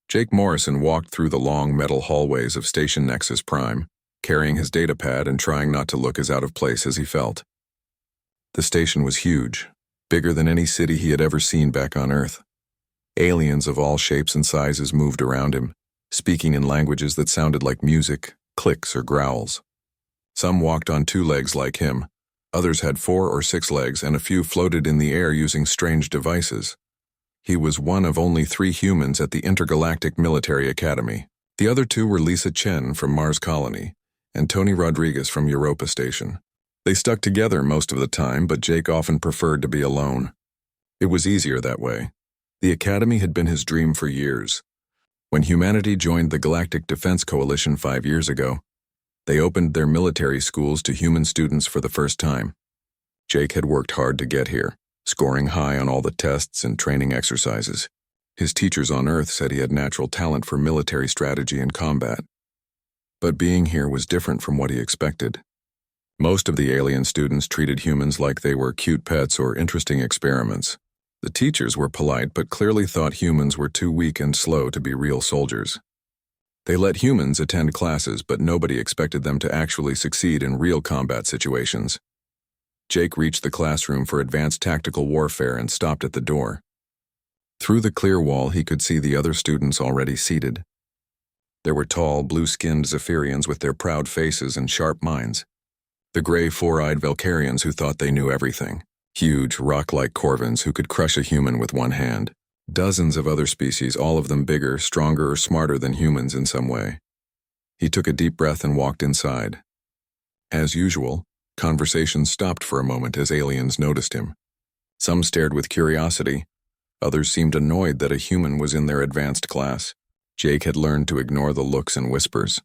Jake Morrison walked through the long metal hallways of Station Nexus Prime, carrying his datapad and trying not to look as out of place as he felt. The station was huge, bigger than any city he had ever seen back on Earth. Aliens of all shapes and sizes moved around him, speaking in languages that sounded like music, clicks, or growls. Some walked on 2 legs like him, others had 4 or 6 legs, and a few floated in the air using strange devices. He was one of only 3 humans at the Intergalactic Military Academy. The other 2 were Lisa Chen from Mars Colony and Tony Rodriguez from Europa Station. They stuck together most of the time, but Jake often preferred to be alone. It was easier that way. The Academy had been his dream for years. When humanity joined the Galactic Defense Coalition 5 years ago, they opened their military schools to human students for the first time. Jake had worked hard to get here, scoring high on all the tests and training exercises. His teachers on Earth said he had natural talent for military strategy and combat. But being here was different from what he expected. Most of the alien students treated humans like they were cute pets or interesting experiments. The teachers were polite but clearly thought humans were too weak and slow to be real soldiers. They let humans attend classes, but nobody expected them to actually succeed in real combat situations. Jake reached the classroom for advanced tactical warfare and stopped at the door. Through the clear wall, he could see the other students already seated. There were tall, blue-skinned Zephyrians with their proud faces and sharp minds. The gray, four-eyed Valkyrians who thought they knew everything. Huge, rock-like Corvins who could crush a human with one hand. Dozens of other species, all of them bigger, stronger, or smarter than humans in some way. He took a deep breath and walked inside. As usual, conversation stopped for a moment as aliens noticed him. Some stared with curiosity. Others seemed annoyed that a human was in their advanced class. Jake had learned to ignore the looks and whispers.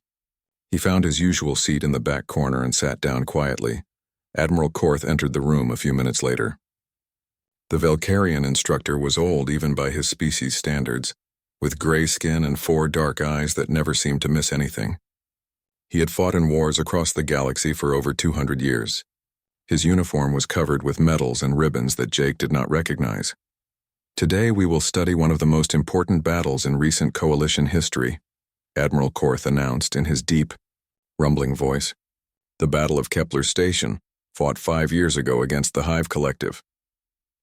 He found his usual seat in the back corner and sat down quietly. Admiral Korth entered the room a few minutes later. The Valkyrian instructor was old even by his species standards, with gray skin and 4 dark eyes that never seemed to miss anything. He had fought in wars across the galaxy for over 200 years. His uniform was covered with medals and ribbons that Jake did not recognize. Today we will study one of the most important battles in recent Coalition history, Admiral Korth announced in his deep, rumbling voice. The Battle of Kepler Station, fought 5 years ago against the Hive Collective.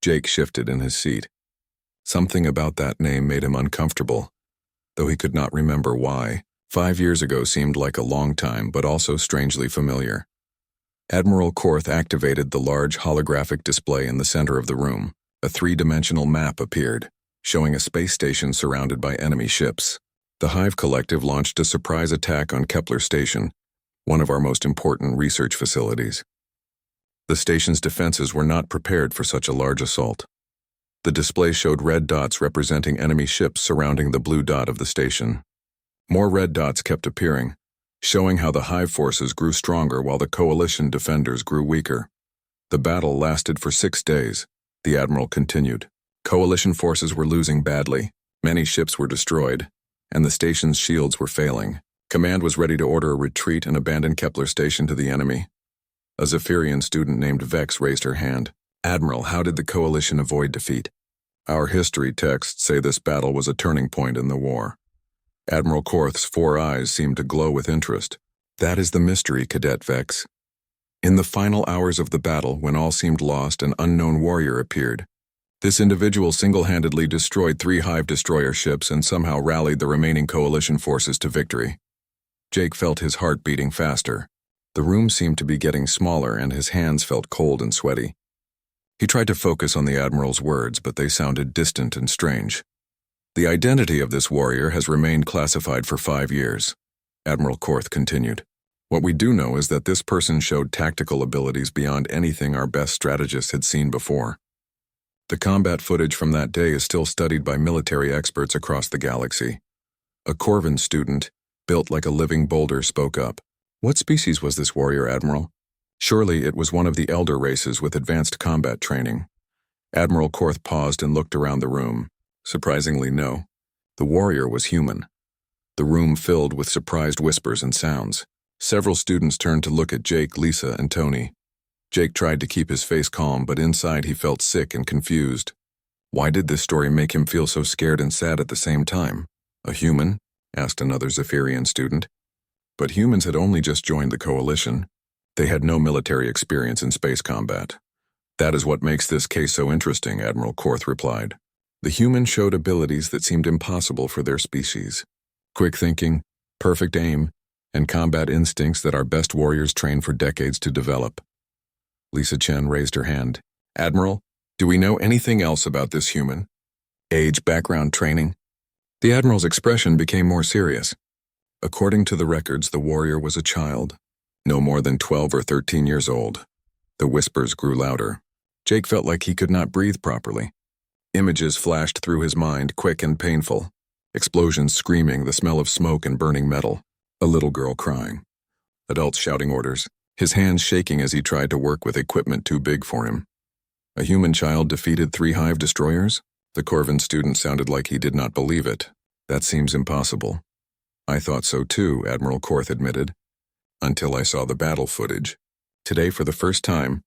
Jake shifted in his seat. Something about that name made him uncomfortable, though he could not remember why. 5 years ago seemed like a long time, but also strangely familiar. Admiral Korth activated the large holographic display in the center of the room. A 3-dimensional map appeared, showing a space station surrounded by enemy ships. The Hive Collective launched a surprise attack on Kepler Station, one of our most important research facilities. The station's defenses were not prepared for such a large assault. The display showed red dots representing enemy ships surrounding the blue dot of the station. More red dots kept appearing, showing how the Hive forces grew stronger while the Coalition defenders grew weaker. The battle lasted for 6 days. The Admiral continued. Coalition forces were losing badly. Many ships were destroyed, and the station's shields were failing. Command was ready to order a retreat and abandon Kepler Station to the enemy. A Zephyrian student named Vex raised her hand. Admiral, how did the Coalition avoid defeat? Our history texts say this battle was a turning point in the war. Admiral Korth's 4 eyes seemed to glow with interest. That is the mystery, Cadet Vex. In the final hours of the battle, when all seemed lost, an unknown warrior appeared. This individual single-handedly destroyed 3 Hive destroyer ships and somehow rallied the remaining Coalition forces to victory. Jake felt his heart beating faster. The room seemed to be getting smaller and his hands felt cold and sweaty. He tried to focus on the Admiral's words, but they sounded distant and strange. The identity of this warrior has remained classified for 5 years, Admiral Korth continued. What we do know is that this person showed tactical abilities beyond anything our best strategists had seen before. The combat footage from that day is still studied by military experts across the galaxy. A Corvin student, built like a living boulder, spoke up. What species was this warrior, Admiral? Surely it was one of the elder races with advanced combat training. Admiral Korth paused and looked around the room. Surprisingly, no. The warrior was human. The room filled with surprised whispers and sounds. Several students turned to look at Jake, Lisa, and Tony. Jake tried to keep his face calm, but inside he felt sick and confused. Why did this story make him feel so scared and sad at the same time? A human? Asked another Zephyrian student. But humans had only just joined the coalition. They had no military experience in space combat. That is what makes this case so interesting, Admiral Korth replied. The humans showed abilities that seemed impossible for their species. Quick thinking, perfect aim, and combat instincts that our best warriors trained for decades to develop. Lisa Chen raised her hand. Admiral, do we know anything else about this human? Age, background, training? The Admiral's expression became more serious. According to the records, the warrior was a child, no more than 12 or 13 years old. The whispers grew louder. Jake felt like he could not breathe properly. Images flashed through his mind, quick and painful. Explosions screaming, the smell of smoke and burning metal. A little girl crying. Adults shouting orders, his hands shaking as he tried to work with equipment too big for him. A human child defeated 3 hive destroyers? The Corvin student sounded like he did not believe it. That seems impossible. I thought so too, Admiral Korth admitted. Until I saw the battle footage. Today, for the first time,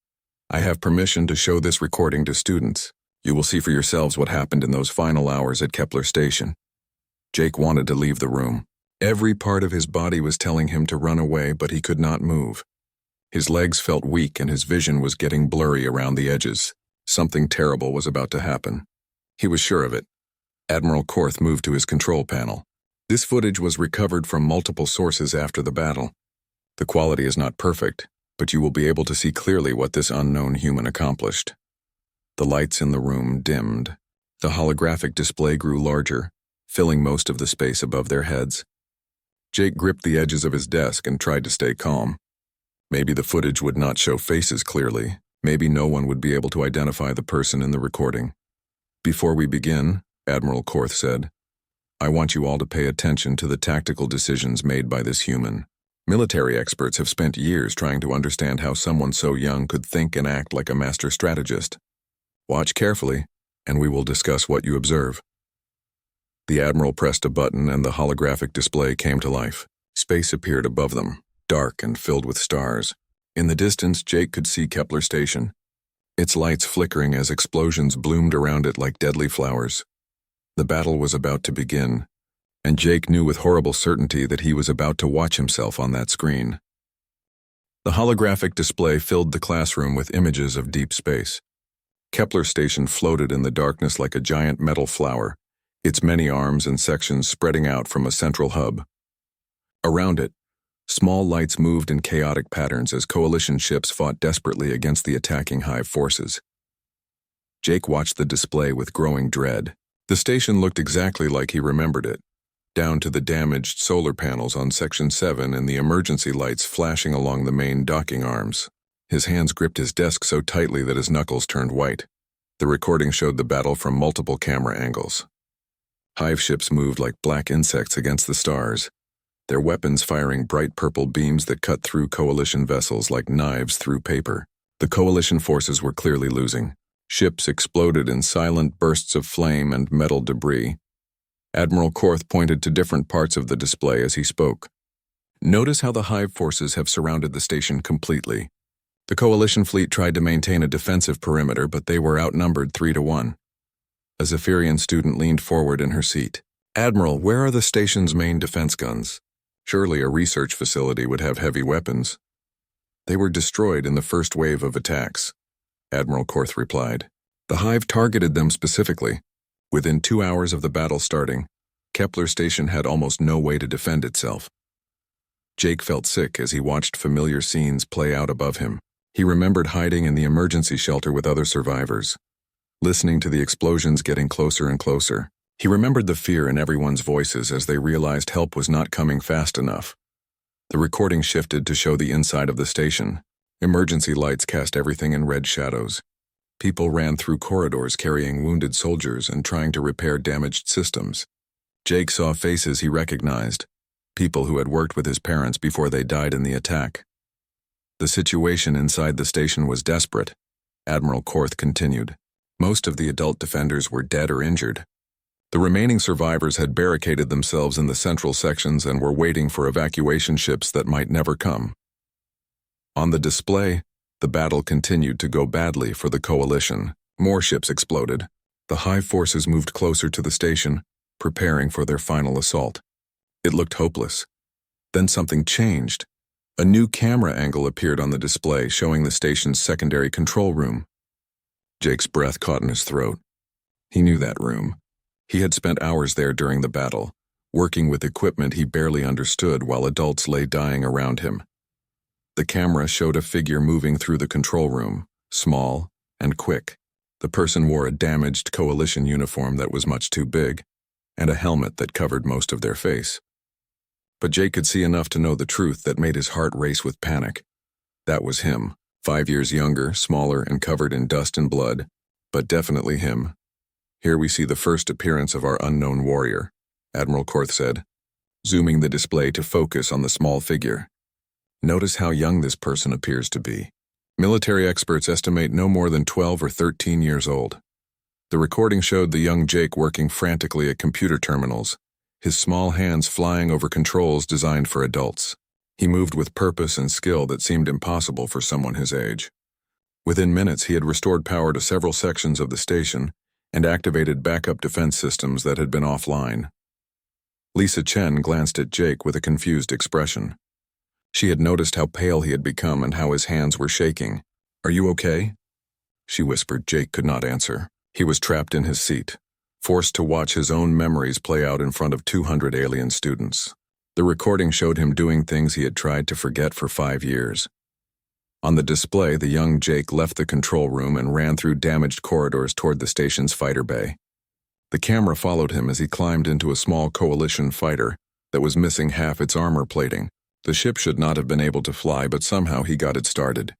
I have permission to show this recording to students. You will see for yourselves what happened in those final hours at Kepler Station. Jake wanted to leave the room. Every part of his body was telling him to run away, but he could not move. His legs felt weak and his vision was getting blurry around the edges. Something terrible was about to happen. He was sure of it. Admiral Korth moved to his control panel. This footage was recovered from multiple sources after the battle. The quality is not perfect, but you will be able to see clearly what this unknown human accomplished. The lights in the room dimmed. The holographic display grew larger, filling most of the space above their heads. Jake gripped the edges of his desk and tried to stay calm. Maybe the footage would not show faces clearly. Maybe no one would be able to identify the person in the recording. Before we begin, Admiral Korth said, I want you all to pay attention to the tactical decisions made by this human. Military experts have spent years trying to understand how someone so young could think and act like a master strategist. Watch carefully, and we will discuss what you observe. The Admiral pressed a button and the holographic display came to life. Space appeared above them, dark and filled with stars. In the distance, Jake could see Kepler Station, its lights flickering as explosions bloomed around it like deadly flowers. The battle was about to begin, and Jake knew with horrible certainty that he was about to watch himself on that screen. The holographic display filled the classroom with images of deep space. Kepler Station floated in the darkness like a giant metal flower, its many arms and sections spreading out from a central hub. Around it, small lights moved in chaotic patterns as coalition ships fought desperately against the attacking hive forces. Jake watched the display with growing dread. The station looked exactly like he remembered it, down to the damaged solar panels on Section 7 and the emergency lights flashing along the main docking arms. His hands gripped his desk so tightly that his knuckles turned white. The recording showed the battle from multiple camera angles. Hive ships moved like black insects against the stars, their weapons firing bright purple beams that cut through coalition vessels like knives through paper. The coalition forces were clearly losing. Ships exploded in silent bursts of flame and metal debris. Admiral Korth pointed to different parts of the display as he spoke. Notice how the hive forces have surrounded the station completely. The coalition fleet tried to maintain a defensive perimeter, but they were outnumbered 3-1. A Zephyrian student leaned forward in her seat. Admiral, where are the station's main defense guns? Surely a research facility would have heavy weapons. They were destroyed in the first wave of attacks, Admiral Korth replied. The hive targeted them specifically. Within 2 hours of the battle starting, Kepler Station had almost no way to defend itself. Jake felt sick as he watched familiar scenes play out above him. He remembered hiding in the emergency shelter with other survivors, listening to the explosions getting closer and closer. He remembered the fear in everyone's voices as they realized help was not coming fast enough. The recording shifted to show the inside of the station. Emergency lights cast everything in red shadows. People ran through corridors carrying wounded soldiers and trying to repair damaged systems. Jake saw faces he recognized, people who had worked with his parents before they died in the attack. The situation inside the station was desperate, Admiral Korth continued. Most of the adult defenders were dead or injured. The remaining survivors had barricaded themselves in the central sections and were waiting for evacuation ships that might never come. On the display, the battle continued to go badly for the coalition. More ships exploded. The hive forces moved closer to the station, preparing for their final assault. It looked hopeless. Then something changed. A new camera angle appeared on the display, showing the station's secondary control room. Jake's breath caught in his throat. He knew that room. He had spent hours there during the battle, working with equipment he barely understood while adults lay dying around him. The camera showed a figure moving through the control room, small and quick. The person wore a damaged coalition uniform that was much too big, and a helmet that covered most of their face. But Jake could see enough to know the truth that made his heart race with panic. That was him, 5 years younger, smaller, and covered in dust and blood, but definitely him. Here we see the first appearance of our unknown warrior, Admiral Korth said, zooming the display to focus on the small figure. Notice how young this person appears to be. Military experts estimate no more than 12 or 13 years old. The recording showed the young Jake working frantically at computer terminals, his small hands flying over controls designed for adults. He moved with purpose and skill that seemed impossible for someone his age. Within minutes, he had restored power to several sections of the station and activated backup defense systems that had been offline. Lisa Chen glanced at Jake with a confused expression. She had noticed how pale he had become and how his hands were shaking. "Are you okay?" she whispered. Jake could not answer. He was trapped in his seat, forced to watch his own memories play out in front of 200 alien students. The recording showed him doing things he had tried to forget for 5 years. On the display, the young Jake left the control room and ran through damaged corridors toward the station's fighter bay. The camera followed him as he climbed into a small coalition fighter that was missing half its armor plating. The ship should not have been able to fly, but somehow he got it started.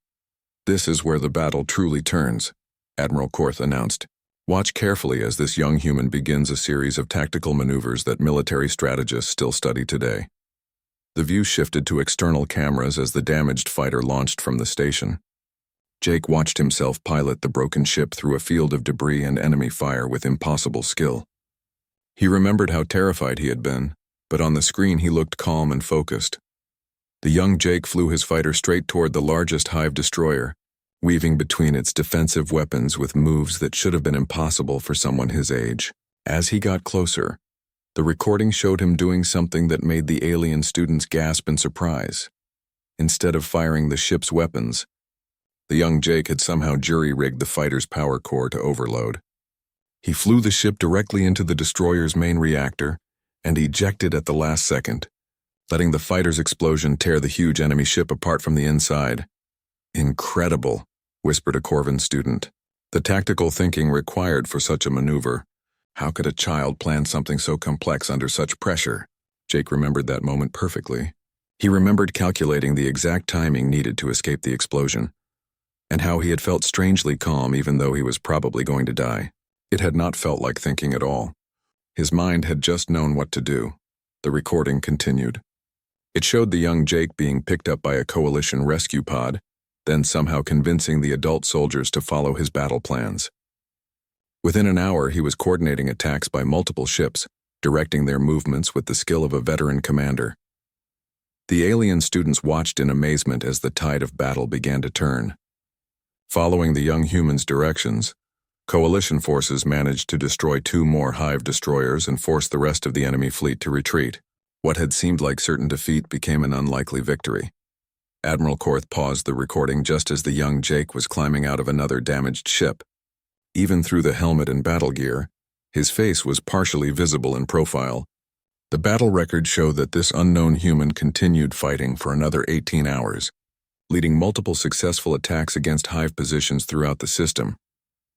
"This is where the battle truly turns," Admiral Korth announced. "Watch carefully as this young human begins a series of tactical maneuvers that military strategists still study today." The view shifted to external cameras as the damaged fighter launched from the station. Jake watched himself pilot the broken ship through a field of debris and enemy fire with impossible skill. He remembered how terrified he had been, but on the screen he looked calm and focused. The young Jake flew his fighter straight toward the largest Hive destroyer, weaving between its defensive weapons with moves that should have been impossible for someone his age. As he got closer, the recording showed him doing something that made the alien students gasp in surprise. Instead of firing the ship's weapons, the young Jake had somehow jury-rigged the fighter's power core to overload. He flew the ship directly into the destroyer's main reactor and ejected at the last second, letting the fighter's explosion tear the huge enemy ship apart from the inside. "Incredible," whispered a Corvin student. "The tactical thinking required for such a maneuver. How could a child plan something so complex under such pressure?" Jake remembered that moment perfectly. He remembered calculating the exact timing needed to escape the explosion, and how he had felt strangely calm even though he was probably going to die. It had not felt like thinking at all. His mind had just known what to do. The recording continued. It showed the young Jake being picked up by a coalition rescue pod, then somehow convincing the adult soldiers to follow his battle plans. Within an hour, he was coordinating attacks by multiple ships, directing their movements with the skill of a veteran commander. The alien students watched in amazement as the tide of battle began to turn. Following the young human's directions, coalition forces managed to destroy 2 more Hive destroyers and force the rest of the enemy fleet to retreat. What had seemed like certain defeat became an unlikely victory. Admiral Korth paused the recording just as the young Jake was climbing out of another damaged ship. Even through the helmet and battle gear, his face was partially visible in profile. The battle records show that this unknown human continued fighting for another 18 hours, leading multiple successful attacks against Hive positions throughout the system.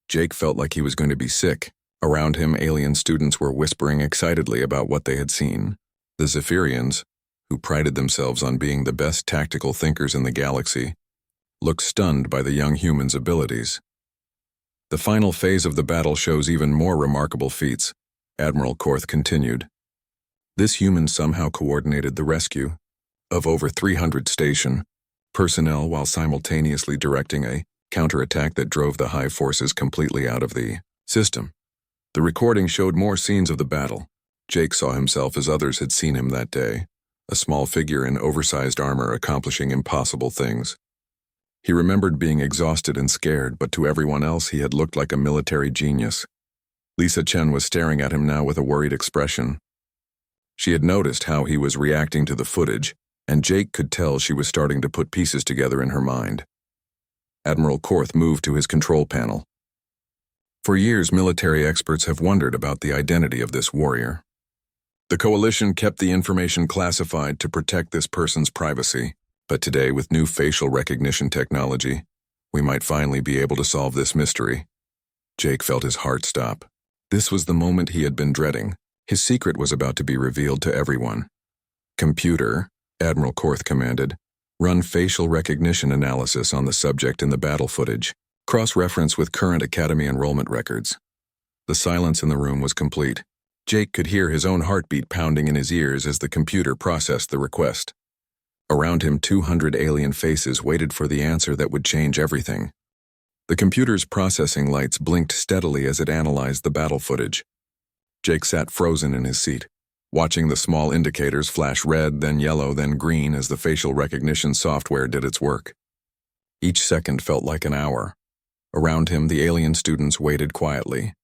Jake felt like he was going to be sick. Around him, alien students were whispering excitedly about what they had seen. The Zephyrians, who prided themselves on being the best tactical thinkers in the galaxy, looked stunned by the young human's abilities. The final phase of the battle shows even more remarkable feats, Admiral Korth continued. This human somehow coordinated the rescue of over 300 station personnel while simultaneously directing a counterattack that drove the Hive forces completely out of the system. The recording showed more scenes of the battle. Jake saw himself as others had seen him that day, a small figure in oversized armor accomplishing impossible things. He remembered being exhausted and scared, but to everyone else he had looked like a military genius. Lisa Chen was staring at him now with a worried expression. She had noticed how he was reacting to the footage, and Jake could tell she was starting to put pieces together in her mind. Admiral Korth moved to his control panel. For years, military experts have wondered about the identity of this warrior. The coalition kept the information classified to protect this person's privacy, but today, with new facial recognition technology, we might finally be able to solve this mystery. Jake felt his heart stop. This was the moment he had been dreading. His secret was about to be revealed to everyone. Computer, Admiral Korth commanded, run facial recognition analysis on the subject in the battle footage, cross-reference with current Academy enrollment records. The silence in the room was complete. Jake could hear his own heartbeat pounding in his ears as the computer processed the request. Around him, 200 alien faces waited for the answer that would change everything. The computer's processing lights blinked steadily as it analyzed the battle footage. Jake sat frozen in his seat, watching the small indicators flash red, then yellow, then green as the facial recognition software did its work. Each second felt like an hour. Around him, the alien students waited quietly.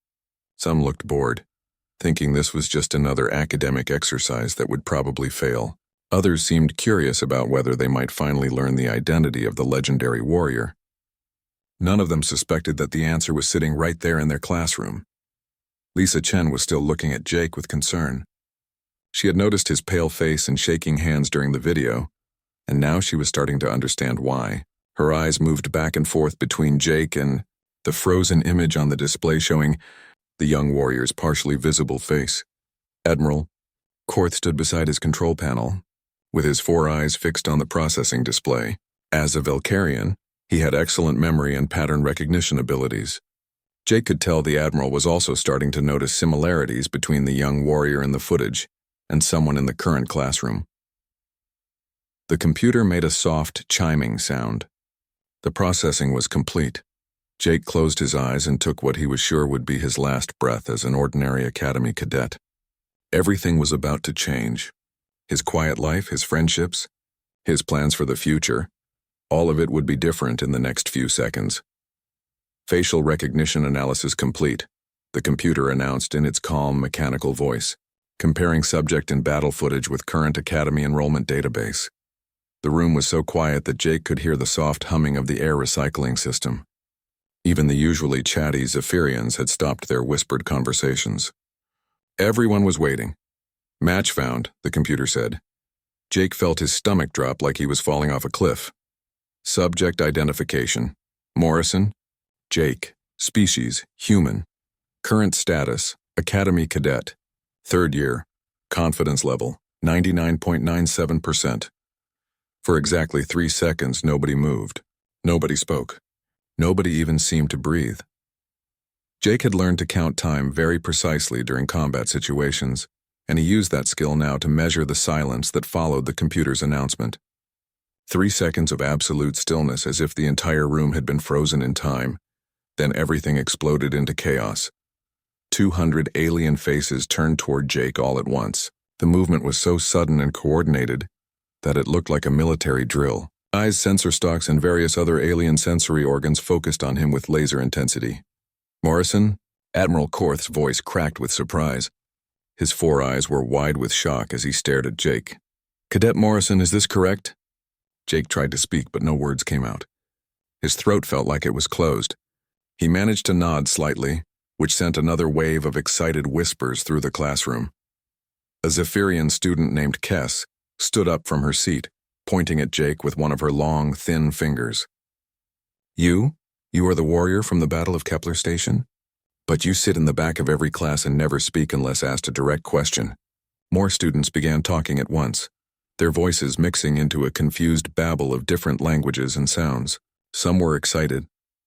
Some looked bored, thinking this was just another academic exercise that would probably fail. Others seemed curious about whether they might finally learn the identity of the legendary warrior. None of them suspected that the answer was sitting right there in their classroom. Lisa Chen was still looking at Jake with concern. She had noticed his pale face and shaking hands during the video, and now she was starting to understand why. Her eyes moved back and forth between Jake and the frozen image on the display showing the young warrior's partially visible face. Admiral Korth stood beside his control panel, with his 4 eyes fixed on the processing display. As a Valkyrian, he had excellent memory and pattern recognition abilities. Jake could tell the Admiral was also starting to notice similarities between the young warrior in the footage and someone in the current classroom. The computer made a soft, chiming sound. The processing was complete. Jake closed his eyes and took what he was sure would be his last breath as an ordinary Academy cadet. Everything was about to change. His quiet life, his friendships, his plans for the future, all of it would be different in the next few seconds. Facial recognition analysis complete, the computer announced in its calm, mechanical voice, comparing subject and battle footage with current Academy enrollment database. The room was so quiet that Jake could hear the soft humming of the air recycling system. Even the usually chatty Zephyrians had stopped their whispered conversations. Everyone was waiting. Match found, the computer said. Jake felt his stomach drop like he was falling off a cliff. Subject identification: Morrison, Jake, species, human. Current status, Academy cadet. 3rd year, confidence level, 99.97%. For exactly 3 seconds, nobody moved. Nobody spoke. Nobody even seemed to breathe. Jake had learned to count time very precisely during combat situations, and he used that skill now to measure the silence that followed the computer's announcement. 3 seconds of absolute stillness, as if the entire room had been frozen in time. Then everything exploded into chaos. 200 alien faces turned toward Jake all at once. The movement was so sudden and coordinated that it looked like a military drill. Eyes, sensor stalks, and various other alien sensory organs focused on him with laser intensity. Morrison? Admiral Korth's voice cracked with surprise. His 4 eyes were wide with shock as he stared at Jake. Cadet Morrison, is this correct? Jake tried to speak, but no words came out. His throat felt like it was closed. He managed to nod slightly, which sent another wave of excited whispers through the classroom. A Zephyrian student named Kess stood up from her seat, pointing at Jake with one of her long, thin fingers. You are the warrior from the Battle of Kepler Station? But you sit in the back of every class and never speak unless asked a direct question. More students began talking at once, their voices mixing into a confused babble of different languages and sounds. Some were excited,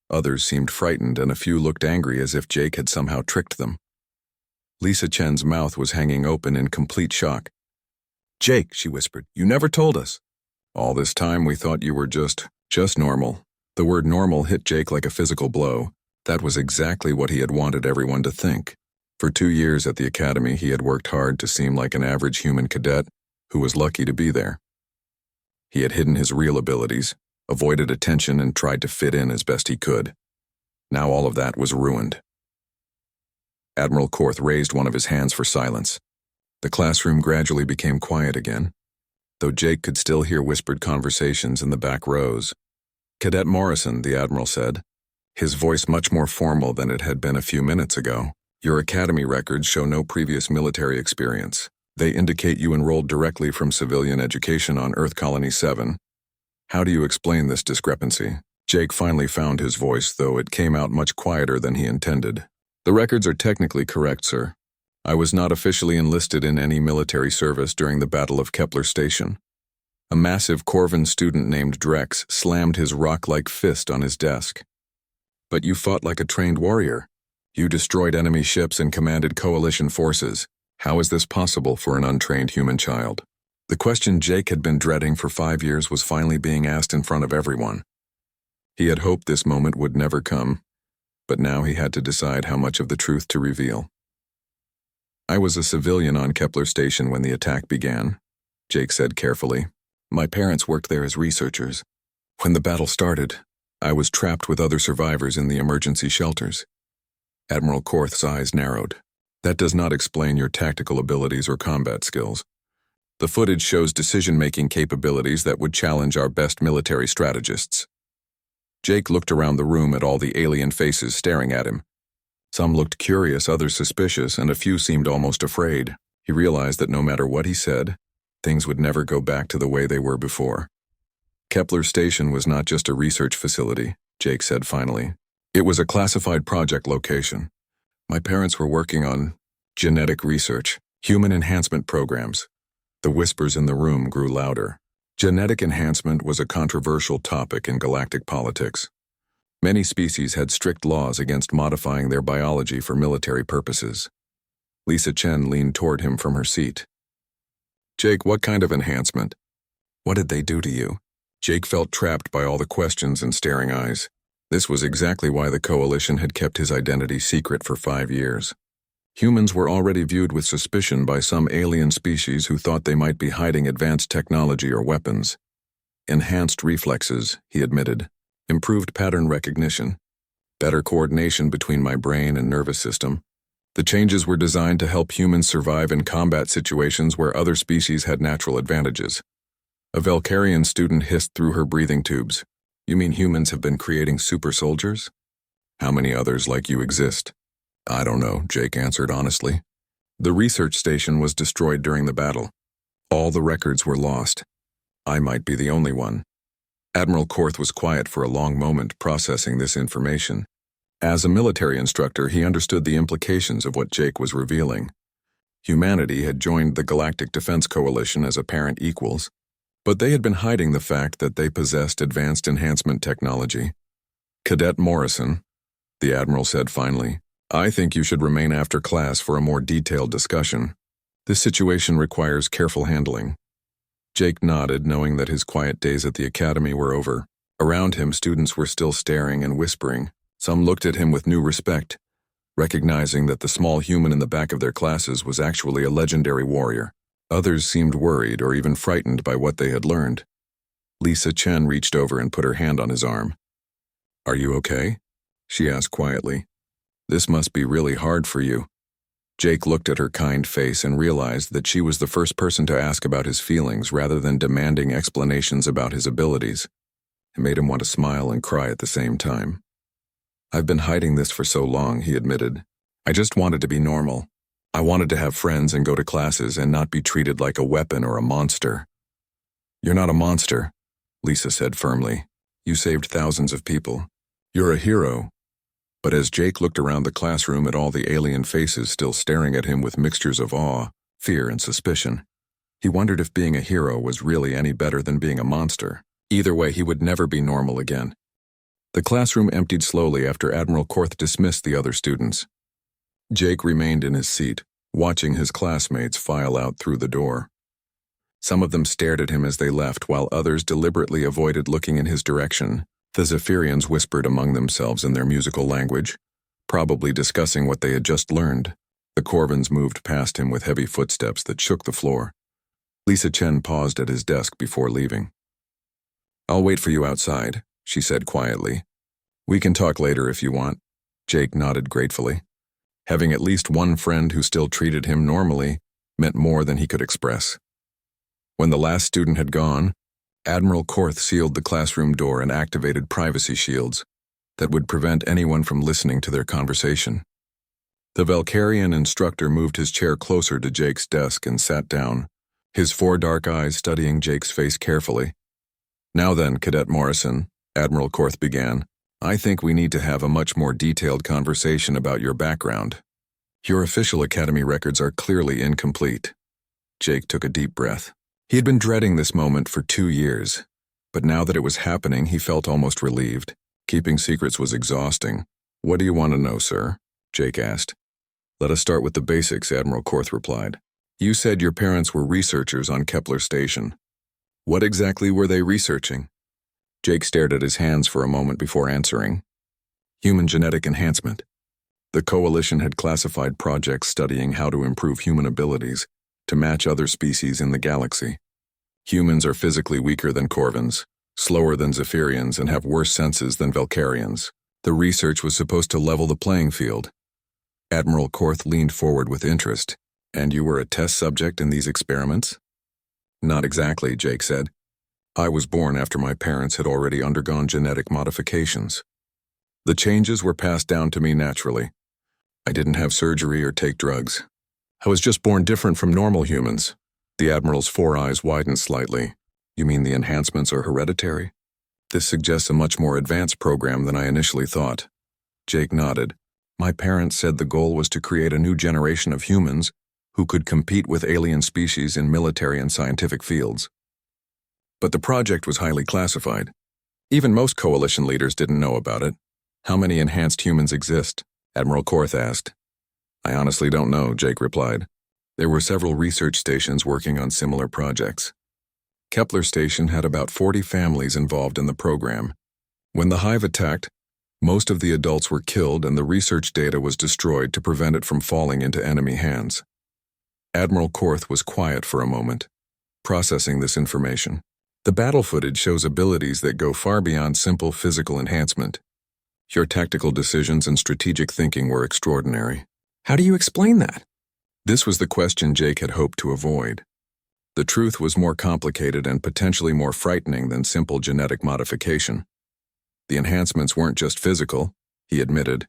others seemed frightened, and a few looked angry as if Jake had somehow tricked them. Lisa Chen's mouth was hanging open in complete shock. Jake, she whispered, you never told us. All this time we thought you were just normal. The word normal hit Jake like a physical blow. That was exactly what he had wanted everyone to think. For 2 years at the Academy, he had worked hard to seem like an average human cadet who was lucky to be there. He had hidden his real abilities, avoided attention, and tried to fit in as best he could. Now all of that was ruined. Admiral Korth raised one of his hands for silence. The classroom gradually became quiet again, though Jake could still hear whispered conversations in the back rows. "Cadet Morrison," the Admiral said, his voice much more formal than it had been a few minutes ago. "Your academy records show no previous military experience. They indicate you enrolled directly from civilian education on Earth Colony 7. How do you explain this discrepancy?" Jake finally found his voice, though it came out much quieter than he intended. "The records are technically correct, sir. I was not officially enlisted in any military service during the Battle of Kepler Station." A massive Corvan student named Drex slammed his rock-like fist on his desk. "But you fought like a trained warrior. You destroyed enemy ships and commanded coalition forces. How is this possible for an untrained human child?" The question Jake had been dreading for 5 years was finally being asked in front of everyone. He had hoped this moment would never come, but now he had to decide how much of the truth to reveal. "I was a civilian on Kepler Station when the attack began," Jake said carefully. "My parents worked there as researchers. When the battle started, I was trapped with other survivors in the emergency shelters." Admiral Korth's eyes narrowed. "That does not explain your tactical abilities or combat skills. The footage shows decision-making capabilities that would challenge our best military strategists." Jake looked around the room at all the alien faces staring at him. Some looked curious, others suspicious, and a few seemed almost afraid. He realized that no matter what he said, things would never go back to the way they were before. "Kepler Station was not just a research facility," Jake said finally. "It was a classified project location. My parents were working on genetic research, human enhancement programs." The whispers in the room grew louder. Genetic enhancement was a controversial topic in galactic politics. Many species had strict laws against modifying their biology for military purposes. Lisa Chen leaned toward him from her seat. "Jake, what kind of enhancement? What did they do to you?" Jake felt trapped by all the questions and staring eyes. This was exactly why the Coalition had kept his identity secret for 5 years. Humans were already viewed with suspicion by some alien species who thought they might be hiding advanced technology or weapons. "Enhanced reflexes," he admitted. "Improved pattern recognition. Better coordination between my brain and nervous system. The changes were designed to help humans survive in combat situations where other species had natural advantages." A Valkyrian student hissed through her breathing tubes. "You mean humans have been creating super soldiers? How many others like you exist?" "I don't know," Jake answered honestly. "The research station was destroyed during the battle. All the records were lost. I might be the only one." Admiral Korth was quiet for a long moment, processing this information. As a military instructor, he understood the implications of what Jake was revealing. Humanity had joined the Galactic Defense Coalition as apparent equals, but they had been hiding the fact that they possessed advanced enhancement technology. "Cadet Morrison," the Admiral said finally, "I think you should remain after class for a more detailed discussion. This situation requires careful handling." Jake nodded, knowing that his quiet days at the academy were over. Around him, students were still staring and whispering. Some looked at him with new respect, recognizing that the small human in the back of their classes was actually a legendary warrior. Others seemed worried or even frightened by what they had learned. Lisa Chen reached over and put her hand on his arm. "Are you okay?" she asked quietly. "This must be really hard for you." Jake looked at her kind face and realized that she was the first person to ask about his feelings rather than demanding explanations about his abilities. It made him want to smile and cry at the same time. "I've been hiding this for so long," he admitted. "I just wanted to be normal. I wanted to have friends and go to classes and not be treated like a weapon or a monster." "You're not a monster," Lisa said firmly. "You saved thousands of people. You're a hero." But as Jake looked around the classroom at all the alien faces still staring at him with mixtures of awe, fear, and suspicion, he wondered if being a hero was really any better than being a monster. Either way, he would never be normal again. The classroom emptied slowly after Admiral Korth dismissed the other students. Jake remained in his seat, watching his classmates file out through the door. Some of them stared at him as they left, while others deliberately avoided looking in his direction. The Zephyrians whispered among themselves in their musical language, probably discussing what they had just learned. The Corvans moved past him with heavy footsteps that shook the floor. Lisa Chen paused at his desk before leaving. "I'll wait for you outside," she said quietly. "We can talk later if you want." Jake nodded gratefully. Having at least one friend who still treated him normally meant more than he could express. When the last student had gone, Admiral Korth sealed the classroom door and activated privacy shields that would prevent anyone from listening to their conversation. The Valkyrian instructor moved his chair closer to Jake's desk and sat down, his 4 dark eyes studying Jake's face carefully. "Now then, Cadet Morrison," Admiral Korth began, "I think we need to have a much more detailed conversation about your background. Your official academy records are clearly incomplete." Jake took a deep breath. He had been dreading this moment for 2 years, but now that it was happening, he felt almost relieved. Keeping secrets was exhausting. "What do you want to know, sir?" Jake asked. "Let us start with the basics," Admiral Korth replied. "You said your parents were researchers on Kepler Station. What exactly were they researching?" Jake stared at his hands for a moment before answering. "Human genetic enhancement." The Coalition had classified projects studying how to improve human abilities to match other species in the galaxy. Humans are physically weaker than Corvins, slower than Zephyrians, and have worse senses than Valkyrians. The research was supposed to level the playing field. Admiral Korth leaned forward with interest. "And you were a test subject in these experiments?" "Not exactly," Jake said. "I was born after my parents had already undergone genetic modifications. The changes were passed down to me naturally. I didn't have surgery or take drugs. I was just born different from normal humans." The Admiral's 4 eyes widened slightly. "You mean the enhancements are hereditary? This suggests a much more advanced program than I initially thought." Jake nodded. "My parents said the goal was to create a new generation of humans who could compete with alien species in military and scientific fields. But the project was highly classified. Even most Coalition leaders didn't know about it." "How many enhanced humans exist?" Admiral Korth asked. "I honestly don't know," Jake replied. There were several research stations working on similar projects. Kepler Station had about 40 families involved in the program. When the hive attacked, most of the adults were killed and the research data was destroyed to prevent it from falling into enemy hands. Admiral Korth was quiet for a moment, processing this information. "The battle footage shows abilities that go far beyond simple physical enhancement. Your tactical decisions and strategic thinking were extraordinary." "How do you explain that?" This was the question Jake had hoped to avoid. The truth was more complicated and potentially more frightening than simple genetic modification. "The enhancements weren't just physical," he admitted.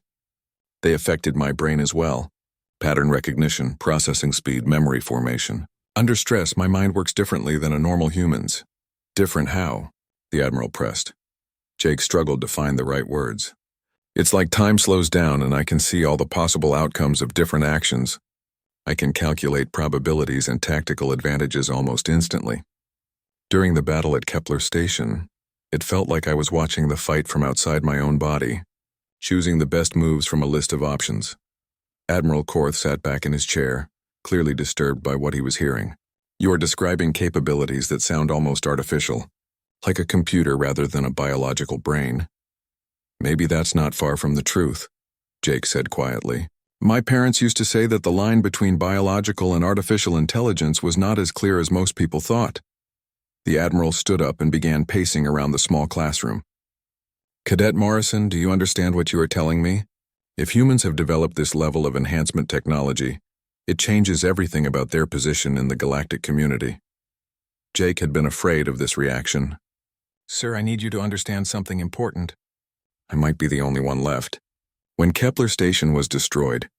"They affected my brain as well. Pattern recognition, processing speed, memory formation. Under stress, my mind works differently than a normal human's." "Different how?" the Admiral pressed. Jake struggled to find the right words. "It's like time slows down and I can see all the possible outcomes of different actions. I can calculate probabilities and tactical advantages almost instantly. During the battle at Kepler Station, it felt like I was watching the fight from outside my own body, choosing the best moves from a list of options." Admiral Korth sat back in his chair, clearly disturbed by what he was hearing. "You're describing capabilities that sound almost artificial, like a computer rather than a biological brain." "Maybe that's not far from the truth," Jake said quietly. "My parents used to say that the line between biological and artificial intelligence was not as clear as most people thought." The Admiral stood up and began pacing around the small classroom. "Cadet Morrison, do you understand what you are telling me? If humans have developed this level of enhancement technology, it changes everything about their position in the galactic community." Jake had been afraid of this reaction. "Sir, I need you to understand something important. I might be the only one left. When Kepler Station was destroyed,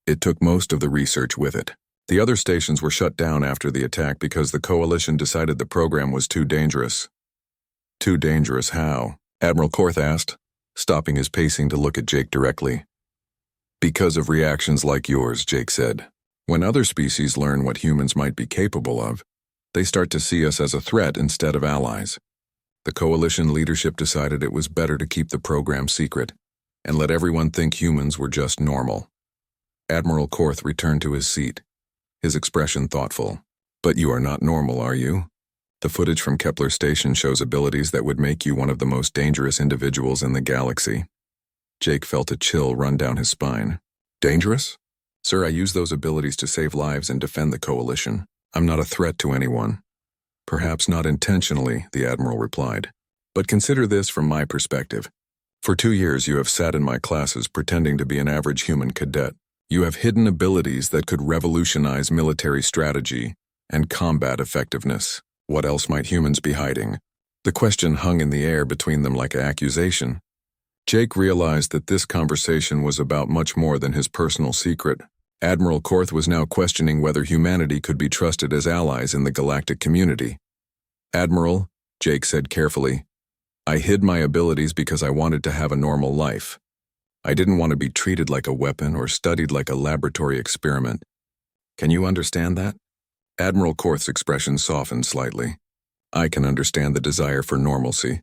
it took most of the research with it. The other stations were shut down after the attack because the Coalition decided the program was too dangerous." "Too dangerous how?" Admiral Korth asked, stopping his pacing to look at Jake directly. "Because of reactions like yours," Jake said. "When other species learn what humans might be capable of, they start to see us as a threat instead of allies. The Coalition leadership decided it was better to keep the program secret and let everyone think humans were just normal." Admiral Korth returned to his seat, his expression thoughtful. "But you are not normal, are you? The footage from Kepler Station shows abilities that would make you one of the most dangerous individuals in the galaxy." Jake felt a chill run down his spine. "Dangerous? Sir, I use those abilities to save lives and defend the Coalition. I'm not a threat to anyone." "Perhaps not intentionally," the Admiral replied. "But consider this from my perspective. For 2 years you have sat in my classes pretending to be an average human cadet. You have hidden abilities that could revolutionize military strategy and combat effectiveness. What else might humans be hiding? The question hung in the air between them like an accusation. Jake realized that this conversation was about much more than his personal secret. Admiral Korth was now questioning whether humanity could be trusted as allies in the galactic community. "Admiral," Jake said carefully, "I hid my abilities because I wanted to have a normal life. I didn't want to be treated like a weapon or studied like a laboratory experiment. Can you understand that?" Admiral Korth's expression softened slightly. "I can understand the desire for normalcy.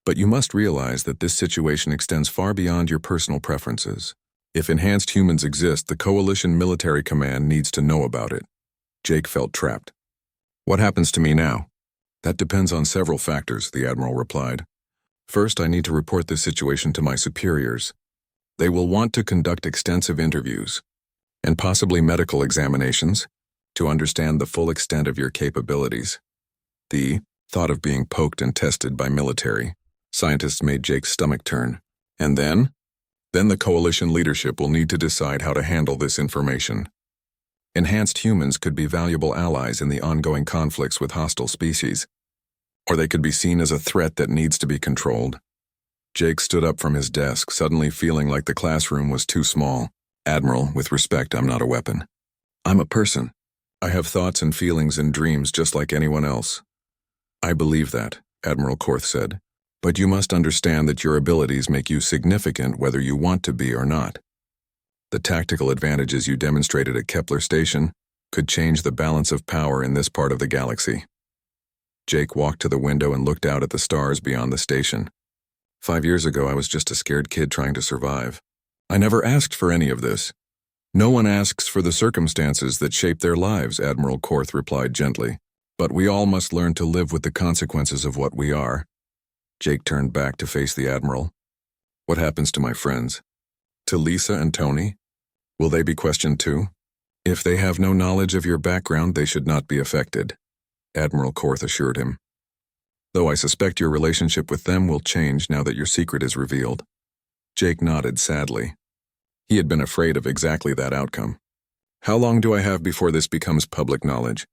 But you must realize that this situation extends far beyond your personal preferences. If enhanced humans exist, the Coalition Military Command needs to know about it." Jake felt trapped. "What happens to me now?" "That depends on several factors," the Admiral replied. "First, I need to report this situation to my superiors. They will want to conduct extensive interviews and possibly medical examinations to understand the full extent of your capabilities." The thought of being poked and tested by military scientists made Jake's stomach turn. "And then? Then the Coalition leadership will need to decide how to handle this information. Enhanced humans could be valuable allies in the ongoing conflicts with hostile species, or they could be seen as a threat that needs to be controlled." Jake stood up from his desk, suddenly feeling like the classroom was too small. "Admiral, with respect, I'm not a weapon. I'm a person. I have thoughts and feelings and dreams just like anyone else." "I believe that," Admiral Korth said. "But you must understand that your abilities make you significant whether you want to be or not. The tactical advantages you demonstrated at Kepler Station could change the balance of power in this part of the galaxy." Jake walked to the window and looked out at the stars beyond the station. 5 years ago, I was just a scared kid trying to survive. I never asked for any of this. No one asks for the circumstances that shape their lives," Admiral Korth replied gently. "But we all must learn to live with the consequences of what we are." Jake turned back to face the Admiral. "What happens to my friends? To Lisa and Tony? Will they be questioned too?" "If they have no knowledge of your background, they should not be affected," Admiral Korth assured him. "Though I suspect your relationship with them will change now that your secret is revealed." Jake nodded sadly. He had been afraid of exactly that outcome. "How long do I have before this becomes public knowledge?"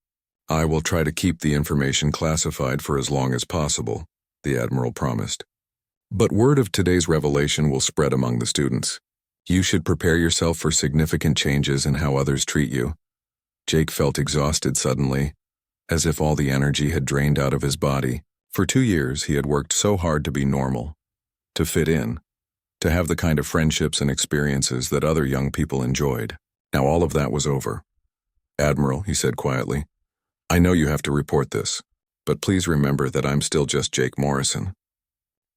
"I will try to keep the information classified for as long as possible," the Admiral promised. "But word of today's revelation will spread among the students. You should prepare yourself for significant changes in how others treat you." Jake felt exhausted suddenly, as if all the energy had drained out of his body. For 2 years, he had worked so hard to be normal, to fit in, to have the kind of friendships and experiences that other young people enjoyed. Now all of that was over. "Admiral," he said quietly, "I know you have to report this, but please remember that I'm still just Jake Morrison.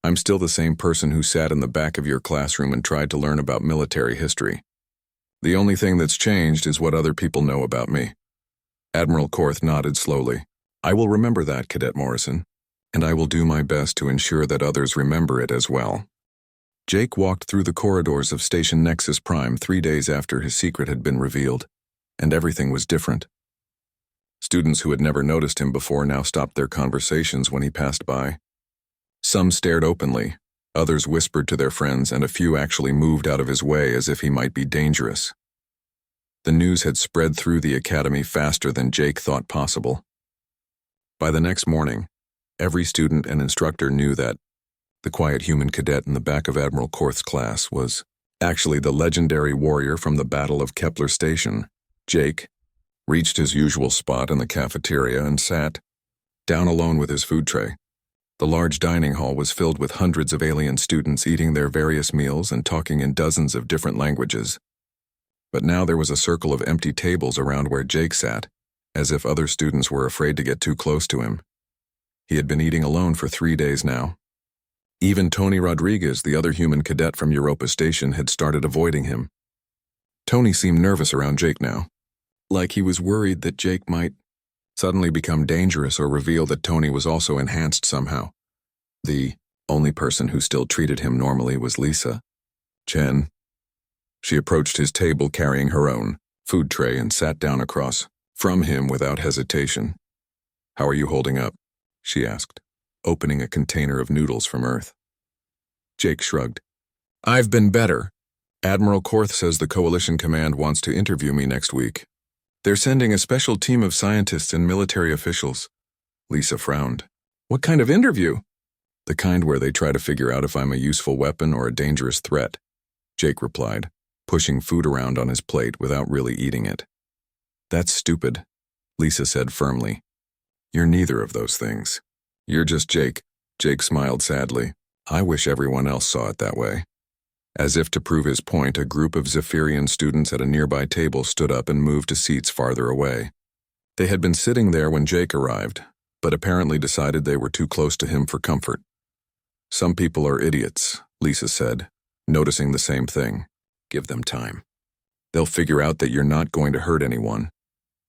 I'm still the same person who sat in the back of your classroom and tried to learn about military history. The only thing that's changed is what other people know about me." Admiral Korth nodded slowly. "I will remember that, Cadet Morrison, and I will do my best to ensure that others remember it as well." Jake walked through the corridors of Station Nexus Prime 3 days after his secret had been revealed, and everything was different. Students who had never noticed him before now stopped their conversations when he passed by. Some stared openly, others whispered to their friends, and a few actually moved out of his way as if he might be dangerous. The news had spread through the academy faster than Jake thought possible. By the next morning, every student and instructor knew that the quiet human cadet in the back of Admiral Korth's class was actually the legendary warrior from the Battle of Kepler Station. Jake reached his usual spot in the cafeteria and sat down alone with his food tray. The large dining hall was filled with hundreds of alien students eating their various meals and talking in dozens of different languages. But now there was a circle of empty tables around where Jake sat, as if other students were afraid to get too close to him. He had been eating alone for 3 days now. Even Tony Rodriguez, the other human cadet from Europa Station, had started avoiding him. Tony seemed nervous around Jake now, like he was worried that Jake might suddenly become dangerous or reveal that Tony was also enhanced somehow. The only person who still treated him normally was Lisa. Chen. She approached his table carrying her own food tray and sat down across from him without hesitation. "How are you holding up?" she asked, opening a container of noodles from Earth. Jake shrugged. "I've been better, Admiral Korth says the Coalition Command wants to interview me next week. They're sending a special team of scientists and military officials. Lisa frowned. What kind of interview? The kind where they try to figure out if I'm a useful weapon or a dangerous threat, Jake replied, pushing food around on his plate without really eating it. That's stupid, Lisa said firmly. You're neither of those things. You're just Jake. Jake smiled sadly. I wish everyone else saw it that way. As if to prove his point, a group of Zephyrian students at a nearby table stood up and moved to seats farther away. They had been sitting there when Jake arrived, but apparently decided they were too close to him for comfort. Some people are idiots, Lisa said, noticing the same thing. Give them time. They'll figure out that you're not going to hurt anyone.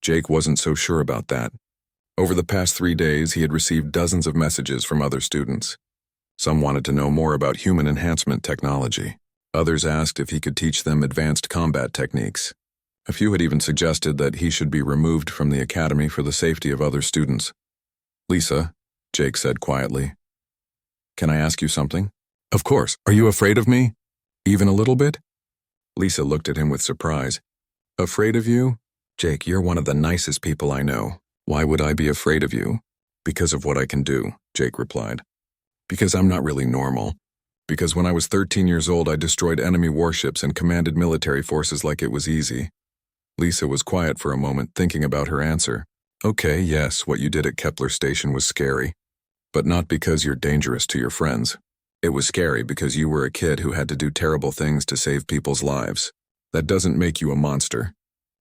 Jake wasn't so sure about that. Over the past 3 days, he had received dozens of messages from other students. Some wanted to know more about human enhancement technology. Others asked if he could teach them advanced combat techniques. A few had even suggested that he should be removed from the academy for the safety of other students. Lisa, Jake said quietly, can I ask you something? Of course. Are you afraid of me? Even a little bit? Lisa looked at him with surprise. Afraid of you? Jake, you're one of the nicest people I know. Why would I be afraid of you? Because of what I can do, Jake replied. Because I'm not really normal. Because when I was 13 years old, I destroyed enemy warships and commanded military forces like it was easy. Lisa was quiet for a moment, thinking about her answer. Okay, yes, what you did at Kepler Station was scary. But not because you're dangerous to your friends. It was scary because you were a kid who had to do terrible things to save people's lives. That doesn't make you a monster.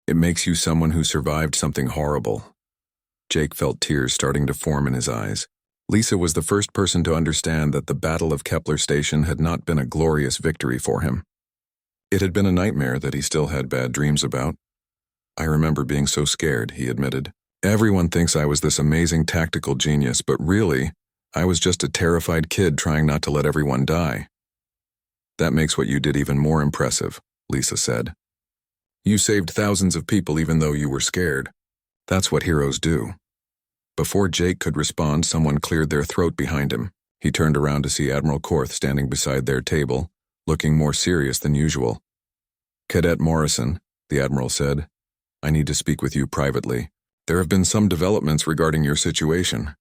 It makes you someone who survived something horrible. Jake felt tears starting to form in his eyes. Lisa was the first person to understand that the Battle of Kepler Station had not been a glorious victory for him. It had been a nightmare that he still had bad dreams about. I remember being so scared, he admitted. Everyone thinks I was this amazing tactical genius, but really, I was just a terrified kid trying not to let everyone die. That makes what you did even more impressive, Lisa said. You saved thousands of people even though you were scared. That's what heroes do. Before Jake could respond, someone cleared their throat behind him. He turned around to see Admiral Korth standing beside their table, looking more serious than usual. Cadet Morrison, the Admiral said, I need to speak with you privately. There have been some developments regarding your situation.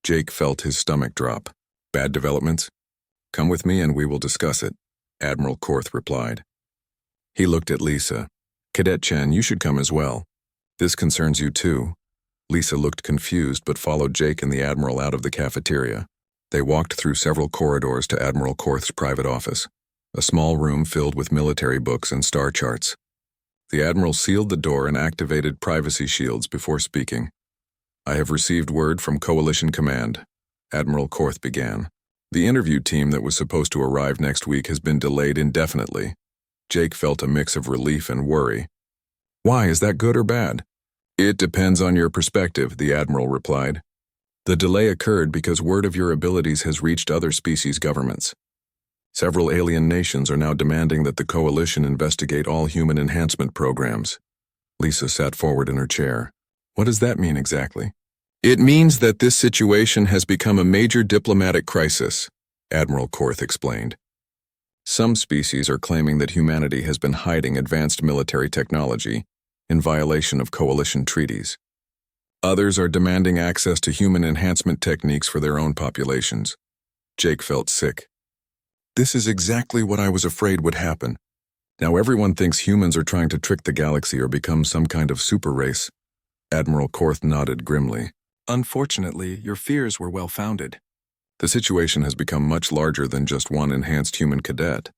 Jake felt his stomach drop. Bad developments? Come with me and we will discuss it, Admiral Korth replied. He looked at Lisa. Cadet Chen, you should come as well. This concerns you too. Lisa looked confused but followed Jake and the Admiral out of the cafeteria. They walked through several corridors to Admiral Korth's private office, a small room filled with military books and star charts. The Admiral sealed the door and activated privacy shields before speaking. I have received word from Coalition Command, Admiral Korth began. The interview team that was supposed to arrive next week has been delayed indefinitely. Jake felt a mix of relief and worry. Why, is that good or bad? It depends on your perspective, the Admiral replied. The delay occurred because word of your abilities has reached other species governments. Several alien nations are now demanding that the Coalition investigate all human enhancement programs. Lisa sat forward in her chair. What does that mean exactly? It means that this situation has become a major diplomatic crisis, Admiral Korth explained. Some species are claiming that humanity has been hiding advanced military technology in violation of Coalition treaties. Others are demanding access to human enhancement techniques for their own populations. Jake felt sick. This is exactly what I was afraid would happen. Now everyone thinks humans are trying to trick the galaxy or become some kind of super race. Admiral Korth nodded grimly. Unfortunately, your fears were well-founded. The situation has become much larger than just one enhanced human cadet.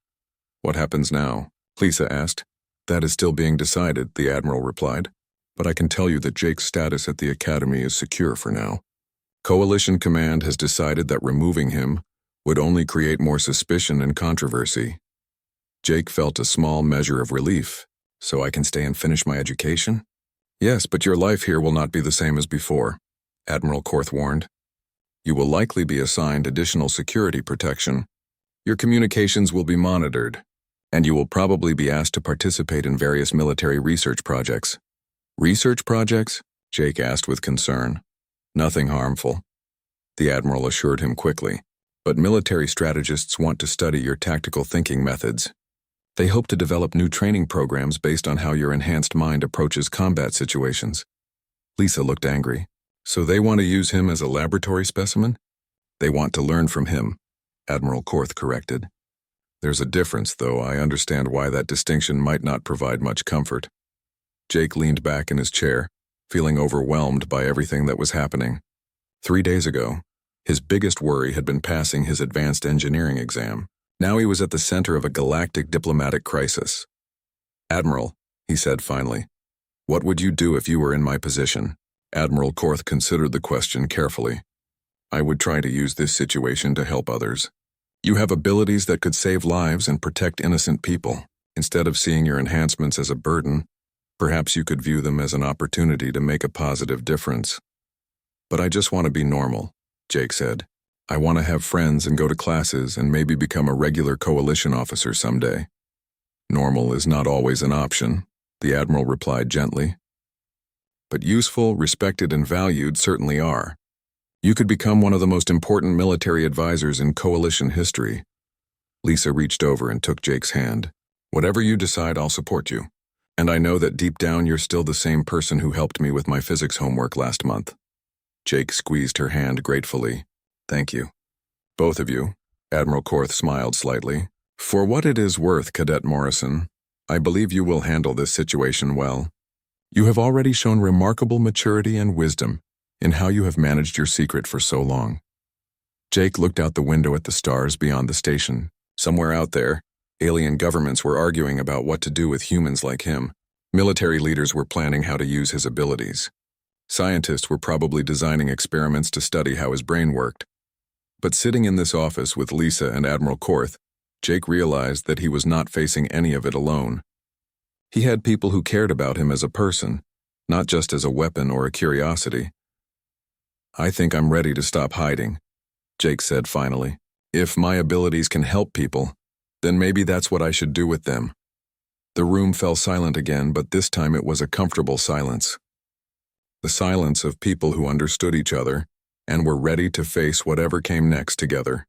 What happens now? Lisa asked. That is still being decided, the Admiral replied. But I can tell you that Jake's status at the Academy is secure for now. Coalition Command has decided that removing him would only create more suspicion and controversy. Jake felt a small measure of relief. So I can stay and finish my education? Yes, but your life here will not be the same as before, Admiral Korth warned. You will likely be assigned additional security protection. Your communications will be monitored, and you will probably be asked to participate in various military research projects. Research projects? Jake asked with concern. Nothing harmful, the Admiral assured him quickly. But military strategists want to study your tactical thinking methods. They hope to develop new training programs based on how your enhanced mind approaches combat situations. Lisa looked angry. So they want to use him as a laboratory specimen? They want to learn from him, Admiral Korth corrected. There's a difference, though. I understand why that distinction might not provide much comfort. Jake leaned back in his chair, feeling overwhelmed by everything that was happening. 3 days ago, his biggest worry had been passing his advanced engineering exam. Now he was at the center of a galactic diplomatic crisis. Admiral, he said finally, what would you do if you were in my position? Admiral Korth considered the question carefully. I would try to use this situation to help others. You have abilities that could save lives and protect innocent people. Instead of seeing your enhancements as a burden, perhaps you could view them as an opportunity to make a positive difference. But I just want to be normal, Jake said. I want to have friends and go to classes and maybe become a regular coalition officer someday. Normal is not always an option, the Admiral replied gently. But useful, respected, and valued certainly are. You could become one of the most important military advisors in coalition history. Lisa reached over and took Jake's hand. Whatever you decide, I'll support you. And I know that deep down you're still the same person who helped me with my physics homework last month. Jake squeezed her hand gratefully. Thank you. Both of you, Admiral Korth smiled slightly. For what it is worth, Cadet Morrison, I believe you will handle this situation well. You have already shown remarkable maturity and wisdom in how you have managed your secret for so long. Jake looked out the window at the stars beyond the station. Somewhere out there, alien governments were arguing about what to do with humans like him. Military leaders were planning how to use his abilities. Scientists were probably designing experiments to study how his brain worked. But sitting in this office with Lisa and Admiral Korth, Jake realized that he was not facing any of it alone. He had people who cared about him as a person, not just as a weapon or a curiosity. I think I'm ready to stop hiding, Jake said finally. If my abilities can help people, then maybe that's what I should do with them. The room fell silent again, but this time it was a comfortable silence. The silence of people who understood each other and were ready to face whatever came next together.